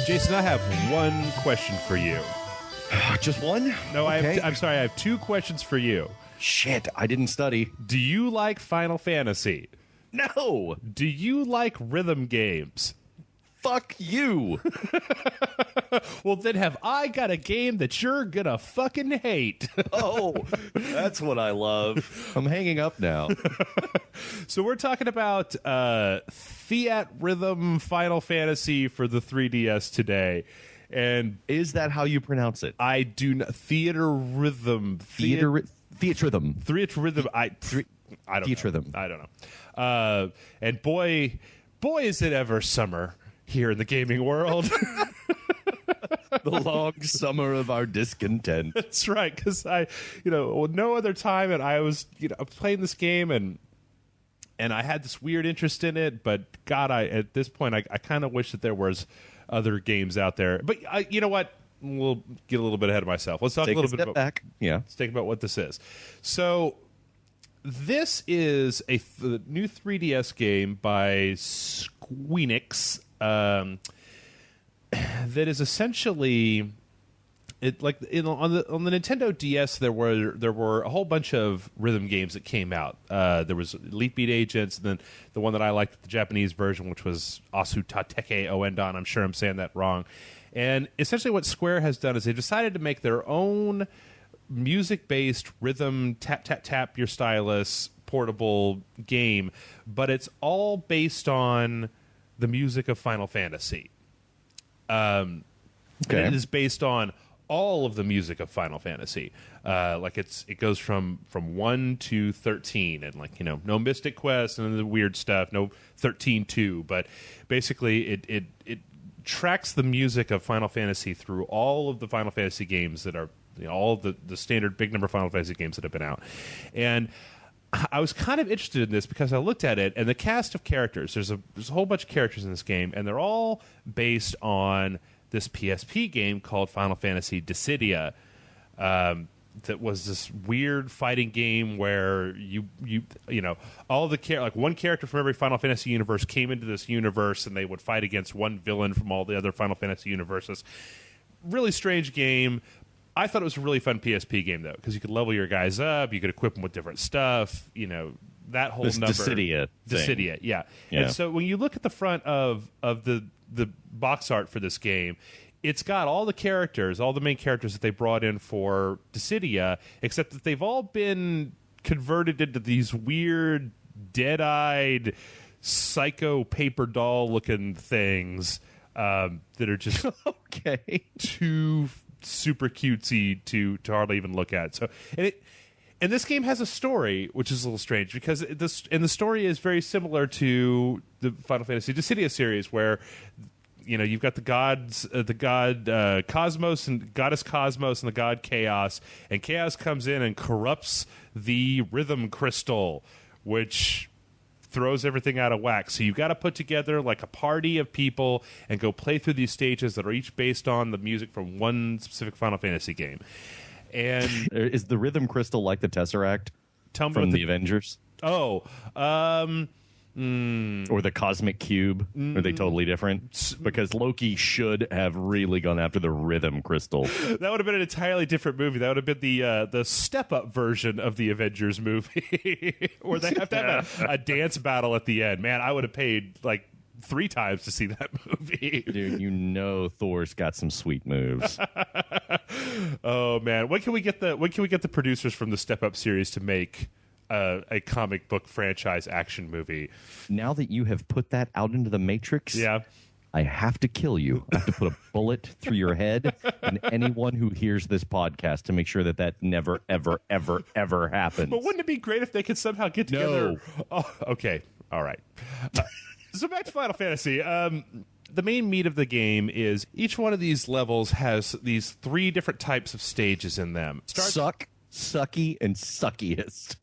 Jason, I have one question for you. Just one? No, Okay. I'm sorry. I have two questions for you. Shit, I didn't study. Do you like Final Fantasy? No! Do you like rhythm games? Fuck you! Well, then have I got a game that you're gonna fucking hate. Oh, that's what I love. I'm hanging up now. So we're talking about Theatrhythm Final Fantasy for the 3DS today. And Is that how you pronounce it? I do not... Theatrhythm. Theatrhythm. Theatrhythm. I don't Theatrhythm. know. I don't know. And boy, is it ever summer here in the gaming world. The long summer of our discontent. That's right, because no other time, and I was, playing this game, and I had this weird interest in it, but God, at this point, I kind of wish that there was other games out there. But you know what? We'll get a little bit ahead of myself. Let's talk Take a little bit about back. Yeah. Let's think about what this is. So, this is a new 3DS game by Squeenix that is essentially on the Nintendo DS. There were a whole bunch of rhythm games that came out. There was Elite Beat Agents, and then the one that I liked, the Japanese version, which was Asutateke Oendan. I'm sure I'm saying that wrong. And essentially what Square has done is they decided to make their own music-based rhythm, tap your stylus, portable game, but it's all based on the music of Final Fantasy. And it is based on all of the music of Final Fantasy. It goes from 1 to 13, and no Mystic Quest and the weird stuff, no 13-2, but basically it tracks the music of Final Fantasy through all of the Final Fantasy games that are all the standard big number Final Fantasy games that have been out. And I was kind of interested in this because I looked at it, and the cast of characters, there's a whole bunch of characters in this game, and they're all based on this PSP game called Final Fantasy Dissidia. That was this weird fighting game where all the one character from every Final Fantasy universe came into this universe, and they would fight against one villain from all the other Final Fantasy universes. Really strange game. I thought it was a really fun PSP game, though, because you could level your guys up, you could equip them with different stuff, that whole number. Dissidia, yeah. And so when you look at the front of the box art for this game, it's got all the characters, all the main characters that they brought in for Dissidia, except that they've all been converted into these weird, dead-eyed, psycho paper doll-looking things that are just too super cutesy to hardly even look at. So, and this game has a story, which is a little strange because the story is very similar to the Final Fantasy Dissidia series, where you've got the god Cosmos and goddess Cosmos and the god Chaos, and Chaos comes in and corrupts the rhythm crystal, which throws everything out of whack. So you've got to put together like a party of people and go play through these stages that are each based on the music from one specific Final Fantasy game. And is the rhythm crystal like the Tesseract from the Avengers? Oh, or the Cosmic Cube? Are they totally different? Because Loki should have really gone after the rhythm crystal. That would have been an entirely different movie. That would have been the step-up version of the Avengers movie, where they have to have a dance battle at the end. Man, I would have paid like 3 times to see that movie. Dude, Thor's got some sweet moves. Oh man, when can we get the producers from the Step Up series to make a comic book franchise action movie? Now that you have put that out into the Matrix, I have to kill you. I have to put a bullet through your head and anyone who hears this podcast to make sure that never, ever, ever, ever happens. But wouldn't it be great if they could somehow get together? No. Oh, okay. All right. So back to Final Fantasy. The main meat of the game is each one of these levels has these 3 different types of stages in them. Suck, sucky, and suckiest.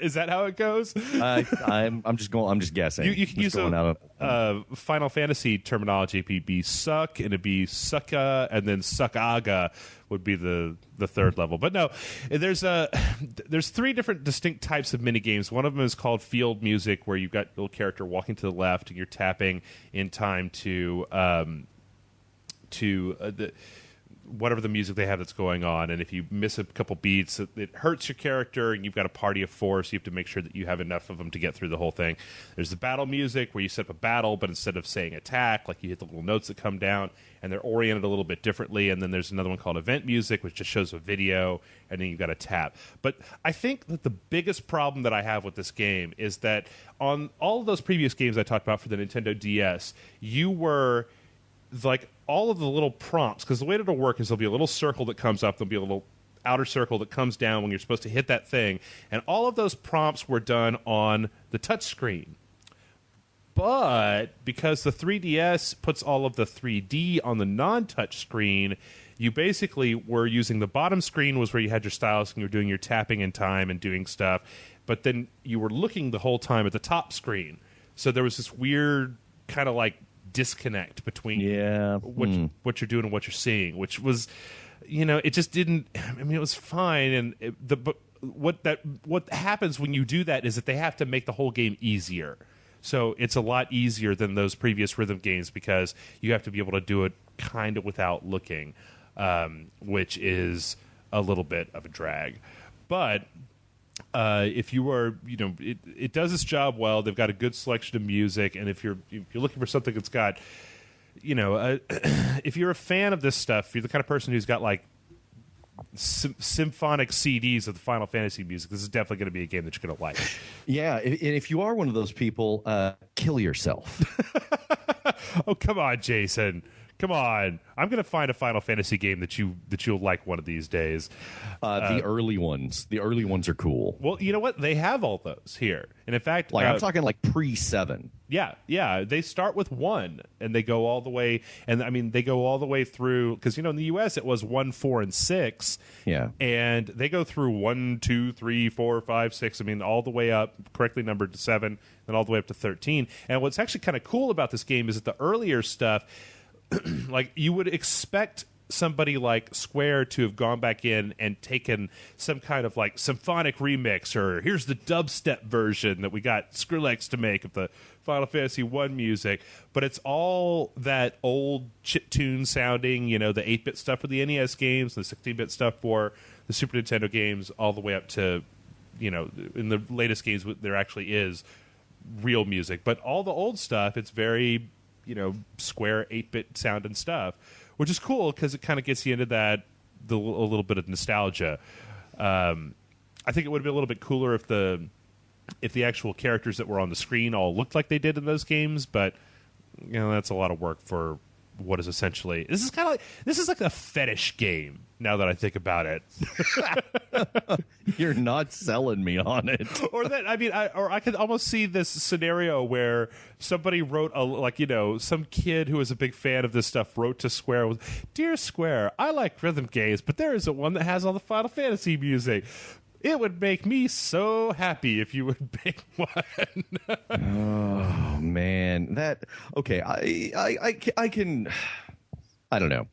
Is that how it goes? I'm just guessing. You can use Final Fantasy terminology. It'd be suck, and it'd be sucka, and then suckaga would be the third level. But no, there's 3 different distinct types of mini games. One of them is called field music, where you've got a little character walking to the left, and you're tapping in time to to whatever the music they have that's going on, and if you miss a couple beats, it hurts your character, and you've got a party of 4, so you have to make sure that you have enough of them to get through the whole thing. There's the battle music, where you set up a battle, but instead of saying attack, like you hit the little notes that come down, and they're oriented a little bit differently, and then there's another one called event music, which just shows a video, and then you've got to tap. But I think that the biggest problem that I have with this game is that on all of those previous games I talked about for the Nintendo DS, you were like all of the little prompts, because the way it'll work is there'll be a little circle that comes up, there'll be a little outer circle that comes down when you're supposed to hit that thing, and all of those prompts were done on the touch screen. But because the 3DS puts all of the 3D on the non-touch screen, you basically were using the bottom screen was where you had your stylus and you were doing your tapping in time and doing stuff, but then you were looking the whole time at the top screen. So there was this weird kind of like disconnect between what you're doing and what you're seeing, which was, it just didn't. I mean, it was fine, and but what happens when you do that is that they have to make the whole game easier. So it's a lot easier than those previous rhythm games because you have to be able to do it kind of without looking, which is a little bit of a drag. But if you are, it does its job well. They've got a good selection of music, and if you're looking for something that's got, if you're a fan of this stuff, if you're the kind of person who's got like symphonic CDs of the Final Fantasy music, this is definitely going to be a game that you're going to like. Yeah, and if you are one of those people, kill yourself. Oh, come on, Jason. Come on. I'm going to find a Final Fantasy game that you'll like one of these days. The early ones. The early ones are cool. Well, you know what? They have all those here. And in fact, I'm talking like pre-7. Yeah. They start with 1 and they go all the way. And I mean, they go all the way through because in the U.S. it was 1, 4, and 6. Yeah. And they go through 1, 2, 3, 4, 5, 6. I mean, all the way up, correctly numbered to 7, then all the way up to 13. And what's actually kind of cool about this game is that the earlier stuff, like you would expect somebody like Square to have gone back in and taken some kind of like symphonic remix, or here's the dubstep version that we got Skrillex to make of the Final Fantasy 1 music, but it's all that old chiptune sounding, the 8-bit stuff for the NES games, the 16-bit stuff for the Super Nintendo games, all the way up to, in the latest games there actually is real music, but all the old stuff, it's very Square 8-bit sound and stuff, which is cool because it kind of gets you into that a little bit of nostalgia. I think it would have been a little bit cooler if the actual characters that were on the screen all looked like they did in those games, but that's a lot of work for what is essentially this is like a fetish game now that I think about it. You're not selling me on it. I could almost see this scenario where somebody wrote some kid who was a big fan of this stuff wrote to Square with, "Dear Square, I like rhythm games, but there isn't one that has all the Final Fantasy music. It would make me so happy if you would make one." Oh man, I can. I don't know.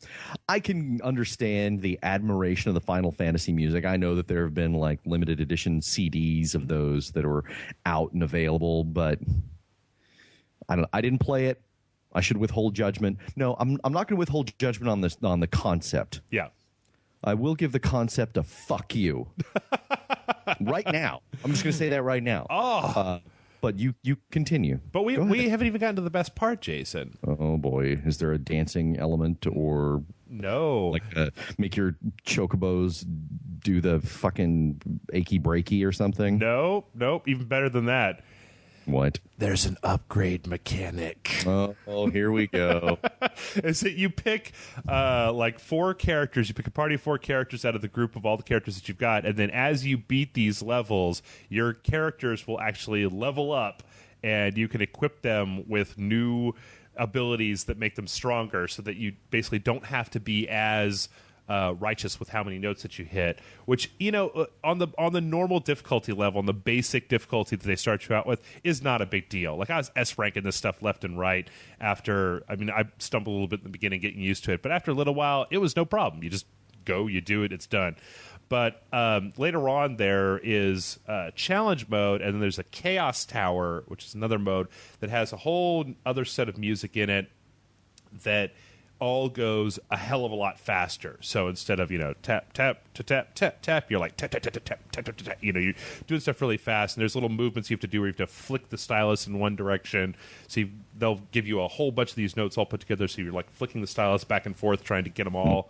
I can understand the admiration of the Final Fantasy music. I know that there have been like limited edition CDs of those that are out and available, but I didn't play it. I should withhold judgment. No, I'm not going to withhold judgment on the concept. Yeah. I will give the concept a fuck you. Right now. I'm just going to say that right now. Oh. But you continue. But we haven't even gotten to the best part, Jason. Oh boy, is there a dancing element or no? Like make your chocobos do the fucking achy breaky or something? Nope. Even better than that. What? There's an upgrade mechanic. Oh, here we go. Is that you pick like 4 characters. You pick a party of 4 characters out of the group of all the characters that you've got, and then as you beat these levels, your characters will actually level up, and you can equip them with new abilities that make them stronger, so that you basically don't have to be as righteous with how many notes that you hit, which on the normal difficulty level, on the basic difficulty that they start you out with, is not a big deal. Like I was S ranking this stuff left and right after. I mean, I stumbled a little bit in the beginning getting used to it, but after a little while, it was no problem. You just go, you do it, it's done. But later on, there is challenge mode, and then there's a chaos tower, which is another mode that has a whole other set of music in it that all goes a hell of a lot faster. So instead of, tap, tap, to tap, tap, tap, you're like tap, tap, tap, tap, tap, tap, tap, tap. You're doing stuff really fast, and there's little movements you have to do where you have to flick the stylus in one direction. So they'll give you a whole bunch of these notes all put together, so you're like flicking the stylus back and forth trying to get them all.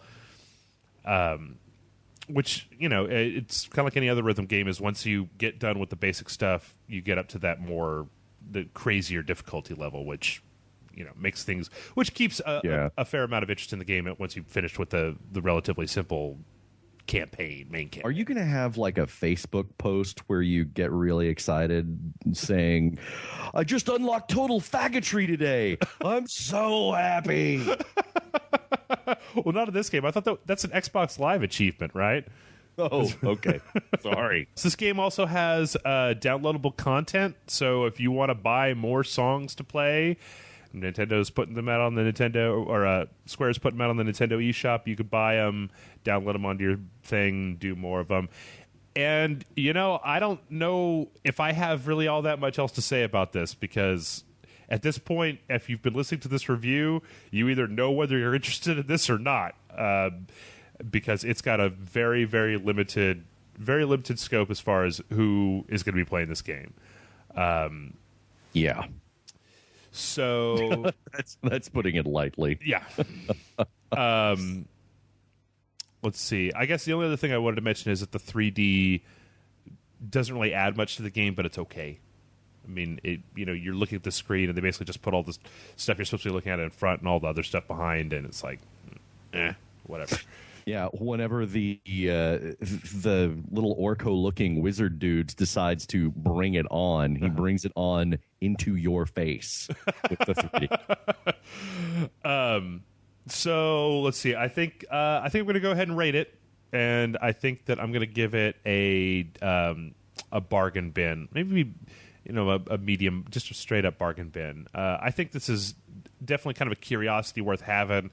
Which, it's kind of like any other rhythm game, is once you get done with the basic stuff, you get up to the crazier difficulty level, which makes things, which keeps a fair amount of interest in the game once you've finished with the relatively simple main campaign. Are you going to have like a Facebook post where you get really excited saying, I just unlocked total faggotry today. I'm so happy. Well, not in this game. I thought that's an Xbox Live achievement, right? Oh, okay. Sorry. So this game also has downloadable content. So if you want to buy more songs to play, Nintendo's putting them out on the Nintendo, or Square's putting them out on the Nintendo eShop. You could buy them, download them onto your thing, do more of them. And, I don't know if I have really all that much else to say about this, because at this point, if you've been listening to this review, you either know whether you're interested in this or not, because it's got a very, very limited scope as far as who is going to be playing this game. Yeah. So that's putting it lightly. Yeah. Let's see. I guess the only other thing I wanted to mention is that the 3D doesn't really add much to the game, but it's okay. I mean, you're looking at the screen, and they basically just put all this stuff you're supposed to be looking at in front and all the other stuff behind, and it's like, whatever. Yeah, whenever the little Orko-looking wizard dude decides to bring it on, he brings it on into your face with the 3D. So let's see. I think I'm going to go ahead and rate it, and I think that I'm going to give it a bargain bin, maybe a medium, just a straight up bargain bin. I think this is definitely kind of a curiosity worth having.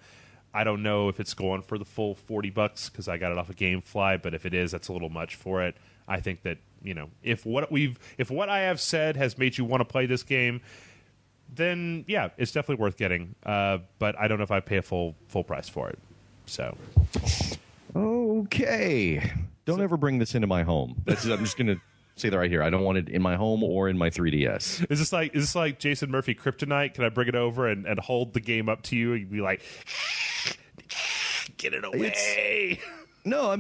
I don't know if it's going for the full $40 because I got it off of GameFly, but if it is, that's a little much for it. I think that if what I have said has made you want to play this game, then yeah, it's definitely worth getting. But I don't know if I pay a full price for it. So okay, don't ever bring this into my home. I'm just gonna say that right here. I don't want it in my home or in my 3DS. Is this like Jason Murphy Kryptonite? Can I bring it over and hold the game up to you and be like, get it away? No,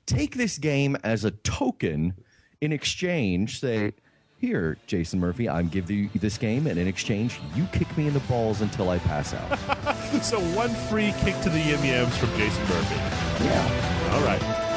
take this game as a token. In exchange, say, here, Jason Murphy, I'm giving you this game, and in exchange, you kick me in the balls until I pass out. So one free kick to the yum-yums from Jason Murphy. Yeah. All right.